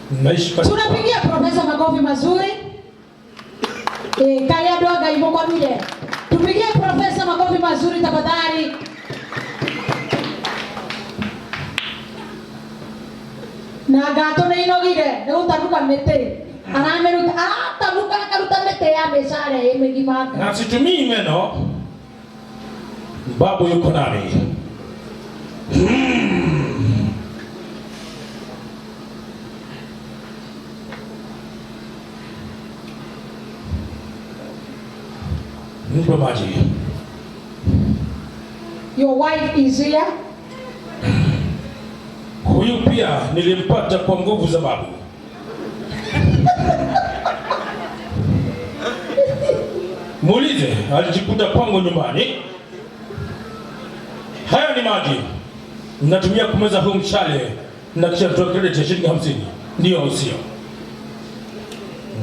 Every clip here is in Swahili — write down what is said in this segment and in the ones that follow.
Tunapigia profesa makofi mazuri. Kaya doga imo kwa vile. Tupigie profesa makofi mazuri tafadhali. Na gato na inogire, na utaruka mete. Anameruta taruka karuta mete ya mesare emegimaka. Na situmii meno. Babu yuko nani? Nipe maji. Your wife is here. Huyu pia nilimpata kwa nguvu za babu. Muulize, alijikuta kwangu nyumbani. Haya ni maji. Natumia kumeza huu mshale na kisha kutoa credit ya shilingi 50. Ndio au sio?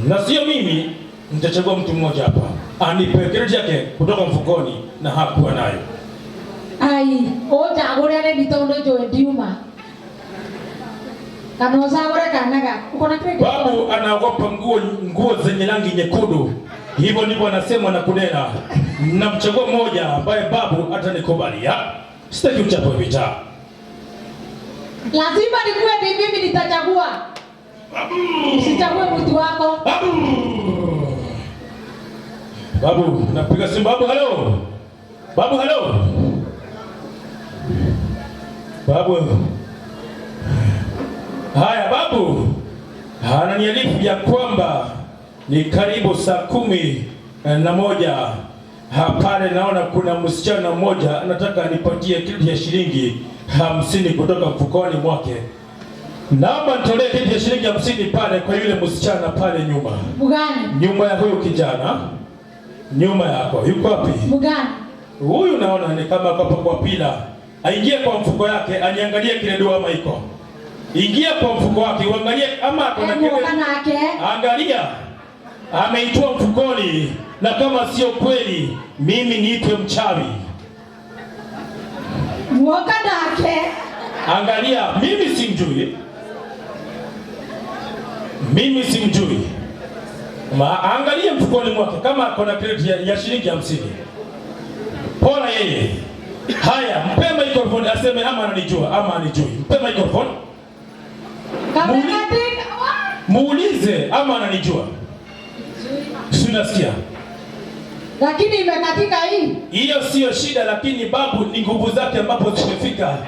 Na sio mimi, nitachagua mtu mmoja hapa. Anipe credit yake kutoka mfukoni na hakuwa nayo. Ai, oja agore bitondo jo diuma. Kanoza agore kanaga. Uko na credit? Babu anaogopa nguo zenye rangi nyekundu. Hivyo ndivyo anasema na kunena. Namchagua mmoja ambaye babu atanikubalia. Sitaki uchapo vita. Lazima nikuwe mimi nitachagua. Babu! Usichague mtu wako. Babu! Babu, napiga simu babu, hello. Babu, hello. Babu. Haya babu. Ananiarifu ya kwamba ni karibu saa 11. Hapale naona kuna msichana mmoja anataka anipatie kitu ya shilingi 50 kutoka mfukoni mwake. Naomba nitolee kitu ya shilingi 50 pale kwa yule msichana pale nyuma. Mugani? Nyuma ya huyo kijana. Nyuma yako. Yuko wapi? Mugani? Huyu naona ni kama kwa pila. Aingie kwa mfuko yake, aniangalie kile doa ama iko. Ingia kwa mfuko wake, uangalie ama kuna kile. Angalia. Ameitoa mfukoni na kama sio kweli, mimi niitwe mchawi. Mwoka nake. Angalia, mimi simjui. Mimi simjui. Angalia mfukoni mwake kama kuna credit ya shilingi 50. Pona yeye. Haya, mpe microphone aseme ama ananijua ama anijui. Mpe microphone. Muulize ama ananijua. Unasikia? Lakini imekatika hii. Hiyo sio shida, lakini babu ni nguvu zake ambapo zimefika.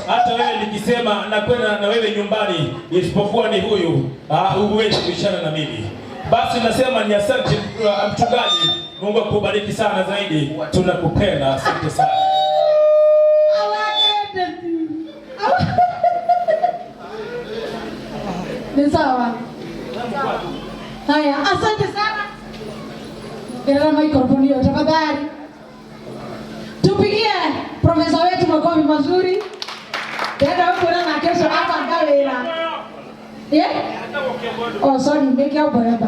Hata wewe nikisema nakwenda na wewe nyumbani isipokuwa ni huyu, huwezi kuishana na mimi. Basi nasema ni asante mchungaji. Mungu akubariki sana zaidi. Tunakupenda. Asante sana. Ni sawa. Haya, asante sana. Bila microphone hiyo tafadhali. Tupigie profesa wetu makofi mazuri. Dada wewe na kesho hapa ngawela. Yeah? Oh sorry, make your boy.